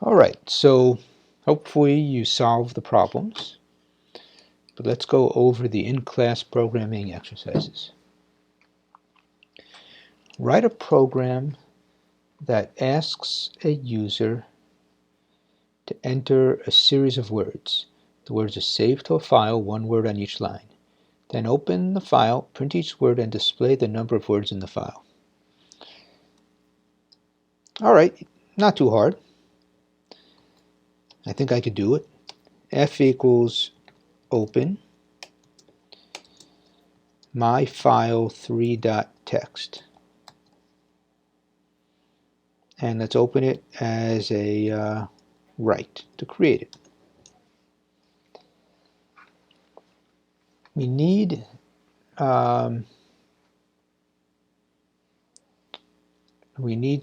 Alright, so hopefully you solve the problems, but let's go over the in-class programming exercises. Write a program that asks a user to enter a series of words. The words are saved to a file, one word on each line. Then open the file, print each word, and display the number of words in the file. Alright, not too hard. I think I could do it. F equals open myfile3.txt. And let's open it as a write to create it. We need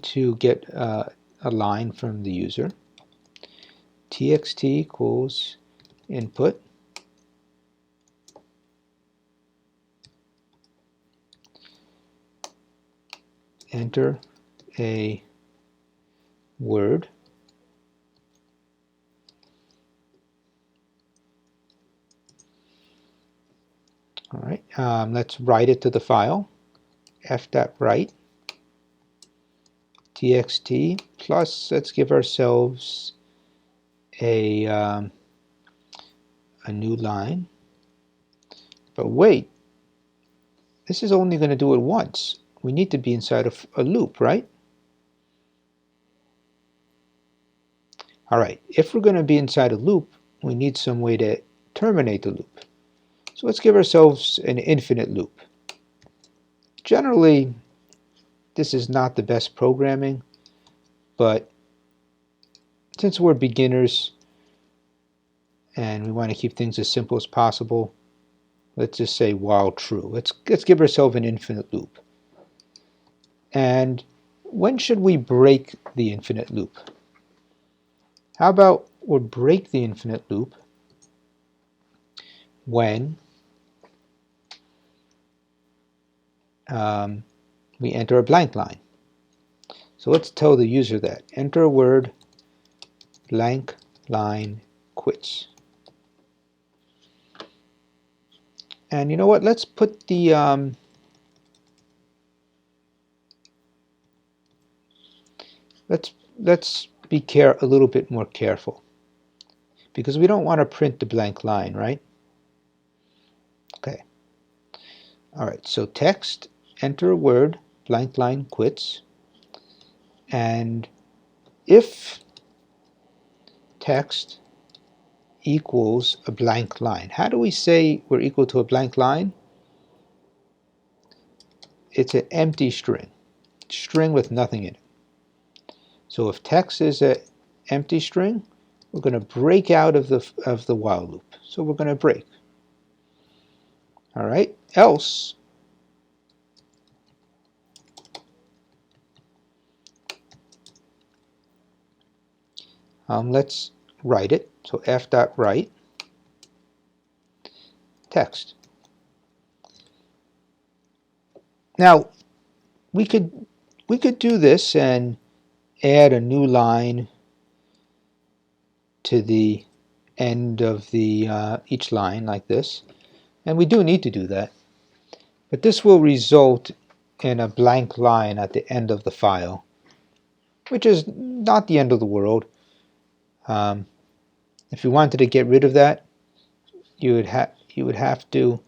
to get a line from the user. Txt equals input. Enter a word. All right, let's write it to the file. F.write txt plus, let's give ourselves a new line. But wait, this is only going to do it once. We need to be inside of a loop, right? All right, if we're going to be inside a loop, we need some way to terminate the loop. So let's give ourselves an infinite loop. Generally, this is not the best programming, but since we're beginners and we want to keep things as simple as possible, let's just say while true. Let's give ourselves an infinite loop. And when should we break the infinite loop? How about we'll break the infinite loop when we enter a blank line. So let's tell the user that. Enter a word, blank line quits. And you know what? Let's put the let's be a little bit more careful, because we don't want to print the blank line, right? Okay. All right. So text, enter a word, blank line quits, and if text equals a blank line. How do we say we're equal to a blank line? It's an empty string with nothing in it. So if text is an empty string, we're going to break out of the while loop. So we're going to break. All right. Else, let's write it. So f.write text. Now we could do this and add a new line to the end of the each line like this, and we do need to do that, but this will result in a blank line at the end of the file, which is not the end of the world. If you wanted to get rid of that, you would have to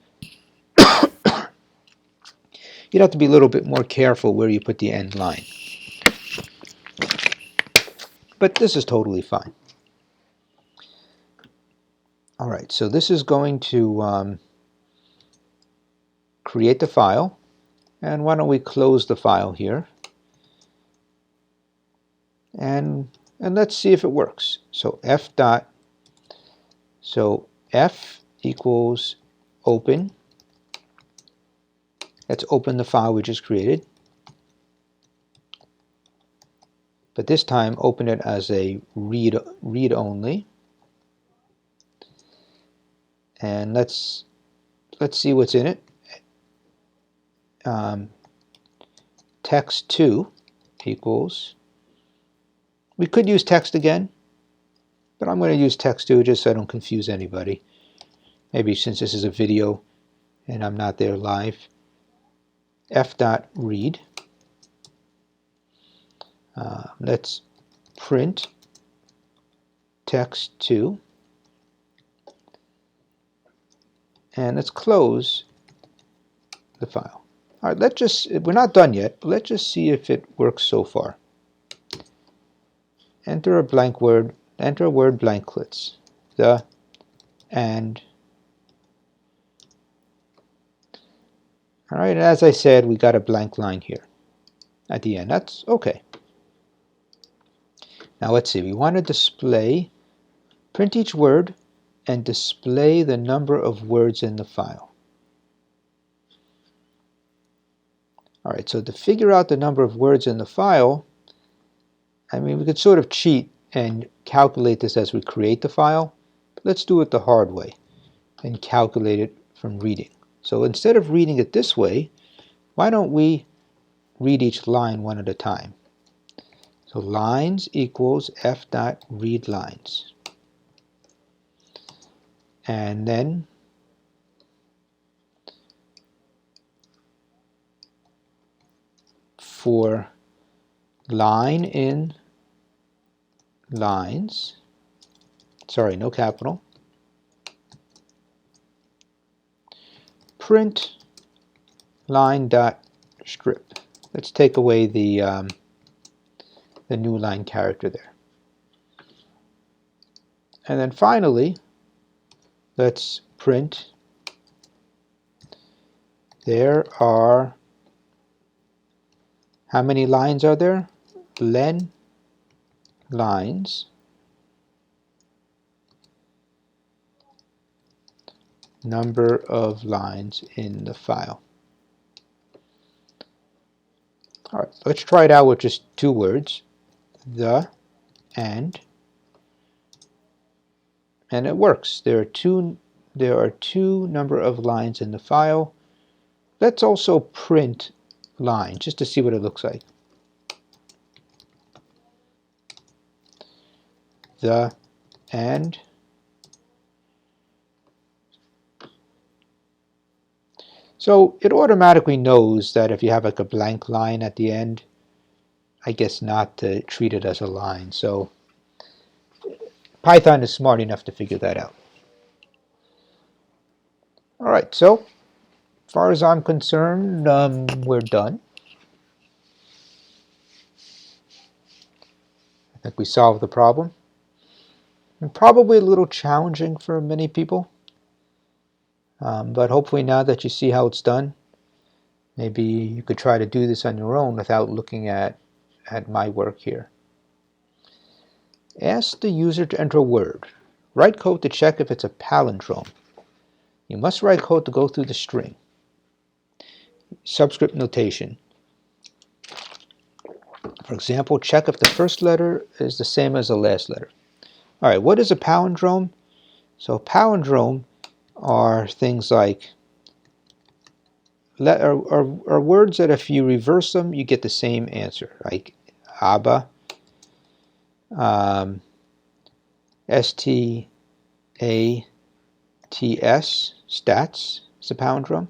you'd have to be a little bit more careful where you put the end line. But this is totally fine. All right, so this is going to create the file, and why don't we close the file here, and let's see if it works. So f equals open. Let's open the file we just created, but this time open it as a read only, and let's see what's in it. Text2 equals, we could use text again, but I'm going to use text2 just so I don't confuse anybody. Maybe since this is a video and I'm not there live. f.read. Let's print text2, and let's close the file. All right, we're not done yet, but let's just see if it works so far. Enter a blank word, enter a word blanklets, the, and. All right, as I said, we got a blank line here at the end. That's okay. Now let's see, we want to display, print each word and display the number of words in the file. All right, so to figure out the number of words in the file, I mean, we could sort of cheat and calculate this as we create the file. But let's do it the hard way and calculate it from reading. So instead of reading it this way, why don't we read each line one at a time? So lines equals f.readLines. And then for line in lines, sorry, no capital, print line.strip. Let's take away the new line character there. And then finally, let's print there are, how many lines are there? Len lines number of lines in the file. All right, let's try it out with just two words, the and it works. There are two number of lines in the file. Let's also print line just to see what it looks like. The and so it automatically knows that if you have like a blank line at the end, I guess not to treat it as a line. So Python is smart enough to figure that out. All right, so as far as I'm concerned, we're done. I think we solved the problem. And probably a little challenging for many people, but hopefully now that you see how it's done, maybe you could try to do this on your own without looking at my work here. Ask the user to enter a word. Write code to check if it's a palindrome. You must write code to go through the string. Subscript notation. For example, check if the first letter is the same as the last letter. All right, what is a palindrome? So a palindrome are things like are words that if you reverse them, you get the same answer, like ABBA, STATS, stats is a palindrome.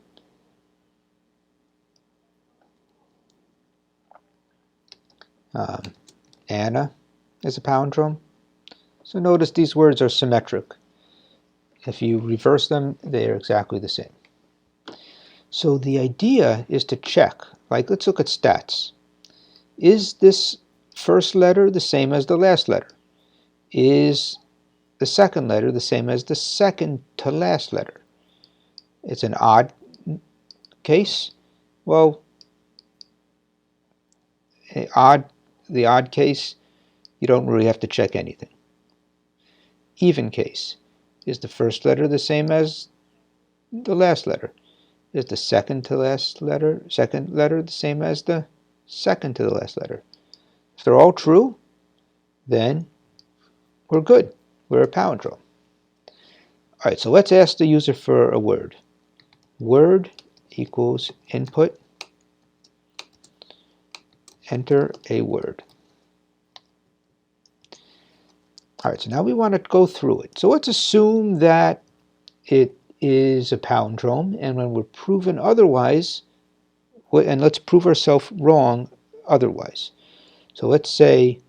Anna is a palindrome. So notice these words are symmetric. If you reverse them, they are exactly the same. So the idea is to check, like let's look at stats. Is this first letter the same as the last letter? Is the second letter the same as the second to last letter? It's an odd case. Well, the odd case, you don't really have to check anything. Even case. Is the first letter the same as the last letter? Is the second letter the same as the second to the last letter? If they're all true, then we're good. We're a palindrome. All right, so let's ask the user for a word. Word equals input. Enter a word. All right, so now we want to go through it. So let's assume that it is a palindrome, and when we're proven otherwise, and let's prove ourselves wrong otherwise. So let's say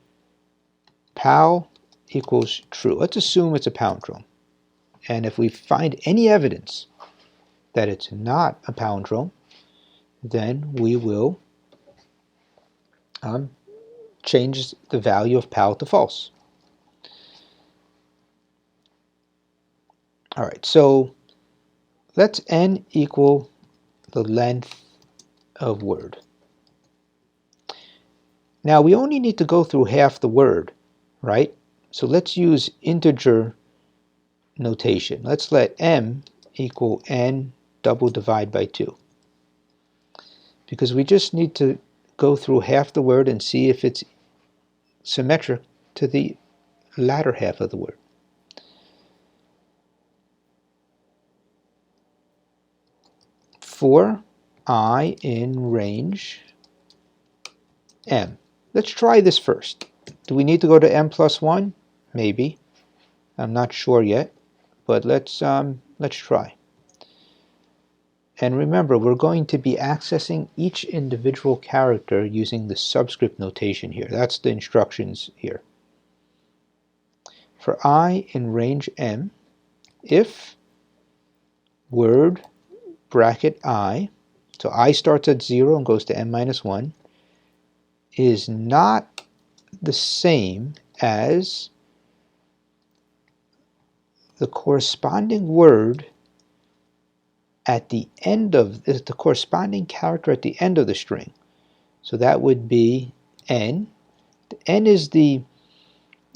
pal equals true. Let's assume it's a palindrome. And if we find any evidence that it's not a palindrome, then we will change the value of pal to false. All right, so let's n equal the length of word. Now we only need to go through half the word, right? So let's use integer notation. Let's let m equal n double divide by 2. Because we just need to go through half the word and see if it's symmetric to the latter half of the word. For I in range m. Let's try this first. Do we need to go to m plus 1? Maybe. I'm not sure yet, but let's try. And remember, we're going to be accessing each individual character using the subscript notation here. That's the instructions here. For I in range m, if word bracket I, so I starts at 0 and goes to m minus 1, is not the same as the corresponding word at the end of the corresponding character at the end of the string. So that would be n. N is the,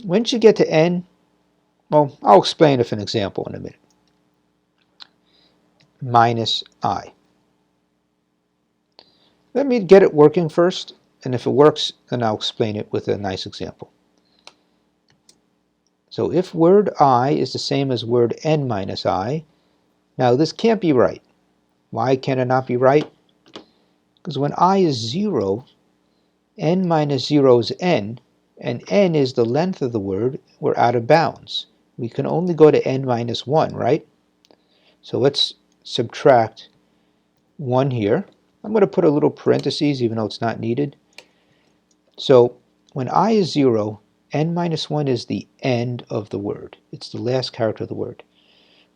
once you get to n, well, I'll explain it with an example in a minute. Minus I. Let me get it working first, and if it works, then I'll explain it with a nice example. So if word I is the same as word n minus I, now this can't be right. Why can it not be right? Because when I is 0, n minus 0 is n, and n is the length of the word, we're out of bounds. We can only go to n minus 1, right? So let's subtract 1 here. I'm going to put a little parentheses even though it's not needed. So when I is 0, n minus 1 is the end of the word. It's the last character of the word.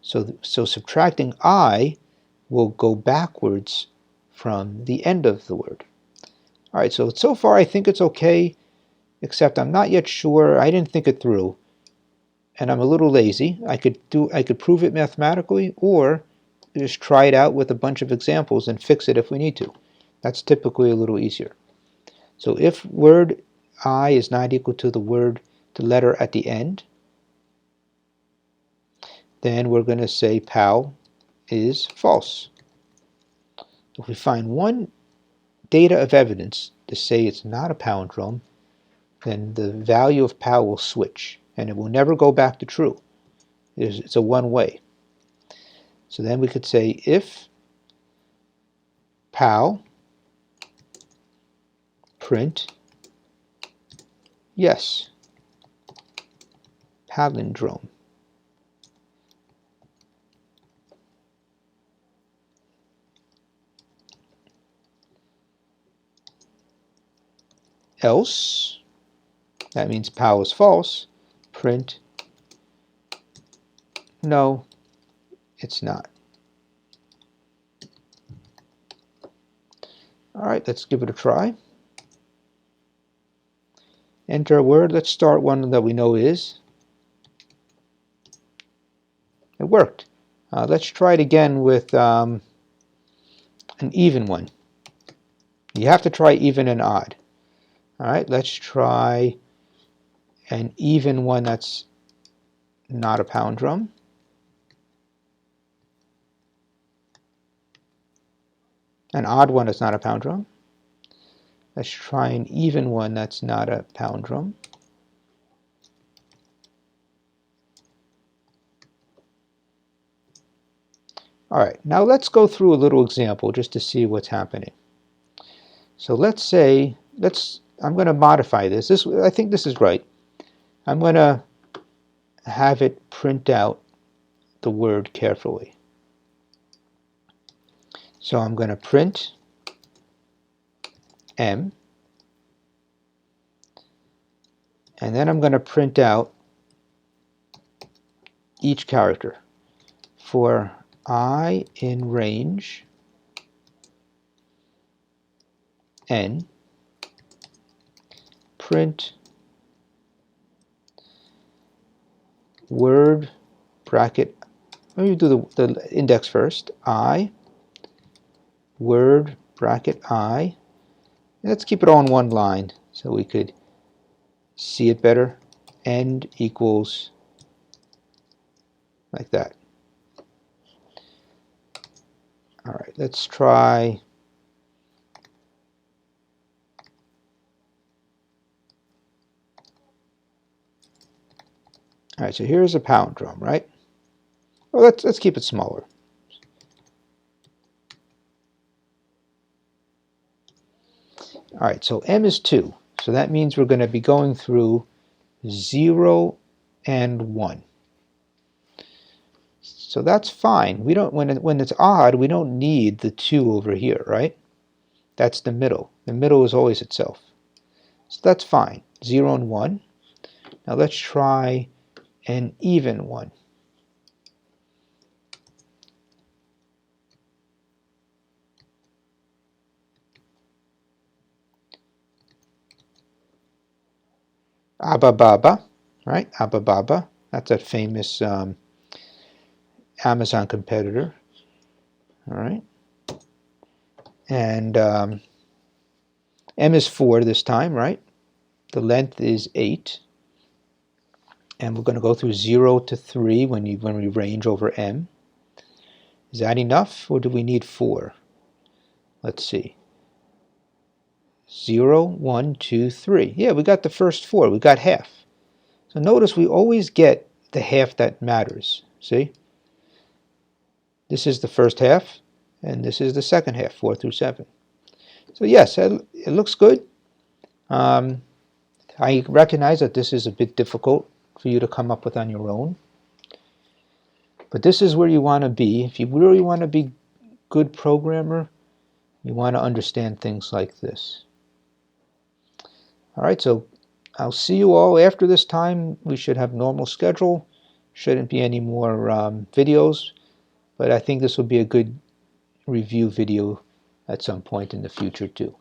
So subtracting I will go backwards from the end of the word. All right, so far I think it's okay, except I'm not yet sure. I didn't think it through, and I'm a little lazy. I could prove it mathematically, or just try it out with a bunch of examples and fix it if we need to. That's typically a little easier. So if word I is not equal to the letter at the end, then we're going to say pal is false. If we find one data of evidence to say it's not a palindrome, then the value of pal will switch, and it will never go back to true. It's a one-way. So then we could say if pal print yes, palindrome. Else, that means pal is false, print no, it's not. All right, let's give it a try. Enter a word. Let's start one that we know is. It worked. Let's try it again with an even one. You have to try even and odd. All right, let's try an even one that's not a palindrome. An odd one that's not a palindrome. Let's try an even one that's not a palindrome. All right, now let's go through a little example just to see what's happening. So let's say, I'm going to modify this. I think this is right. I'm going to have it print out the word carefully. So I'm going to print M, and then I'm going to print out each character. For I in range N, print word bracket, let me do the index first, I, word bracket I. Let's keep it all in one line so we could see it better. End equals like that. All right, let's try all right, so here's a palindrome, right? Well, let's keep it smaller. All right, so M is 2. So that means we're going to be going through 0 and 1. So that's fine. We don't when it's odd, we don't need the 2 over here, right? That's the middle. The middle is always itself. So that's fine. 0 and 1. Now let's try an even 1. Abba-baba, right? Abba-baba. That's a famous Amazon competitor. All right. And M is 4 this time, right? The length is 8. And we're going to go through 0 to 3 when we range over M. Is that enough, or do we need 4? Let's see. 0, 1, 2, 3. Yeah, we got the first 4. We got half. So notice we always get the half that matters. See? This is the first half, and this is the second half, 4 through 7. So yes, it looks good. I recognize that this is a bit difficult for you to come up with on your own. But this is where you want to be. If you really want to be a good programmer, you want to understand things like this. All right, so I'll see you all after this time. We should have normal schedule. Shouldn't be any more videos, but I think this will be a good review video at some point in the future too.